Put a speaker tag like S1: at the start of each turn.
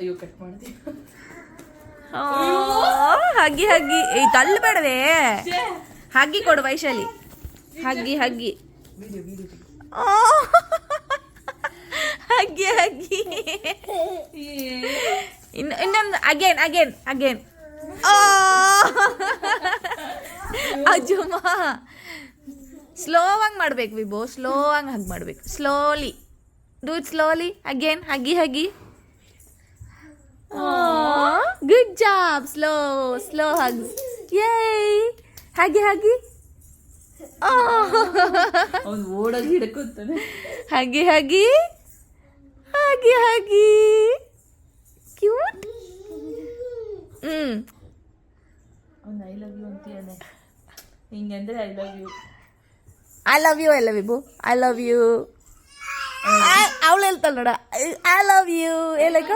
S1: ಅಯ್ಯೋ ಕಟ್ ಮಾಡಿದೆ.
S2: ಹಗ್ಗಿ ಹಗ್ಗಿ ಈ ತಳ್ಳಬೇಡವೇ. ಹಗ್ಗಿ ಕೊಡು ವೈಶಾಲಿ. ಹಗ್ಗಿ ಹಗ್ಗಿ ಹಗ್ಗಿ ಹಗ್ಗಿ. ಇನ್ನೊಂದು ಅಗೇನ್ ಅಗೇನ್ ಅಗೇನ್. ಅಜ್ಜುಮ್ಮ ಸ್ಲೋ ಆಗಿ ಮಾಡ್ಬೇಕು ವಿಭೋ, ಸ್ಲೋ ಆಗಿ ಹಗ್ ಮಾಡ್ಬೇಕು. Slowly do it slowly. Again ಹಗ್ಗಿ ಹಗ್ಗಿ. Good job. Slow slow hugs. ಯೇ ಹಗ್ಗಿ ಹಗ್ಗಿ.
S1: ಅವ್ನು ಓಡೋಗಿ ಹಿಡ್ಕೊತಾನೆ.
S2: ಹಗ್ಗಿ ಹಗ್ಗಿ ಹಗ್ಗಿ ಹಗ್ಗಿ. ಕ್ಯೂಟ್.
S1: ಅವ್ನು ಐ ಲವ್ ಯು ಅಂತೀಯಾನೆ. ಹಿಂಗಂದ್ರೆ I love you.
S2: I love you ಎಲ್ಲ ವಿಭು. I love you. ಅವಳು ಹೇಳ್ತಾಳೆ ನೋಡ, ಐ ಲವ್ ಯು. ಹೇಳಕ್ಕ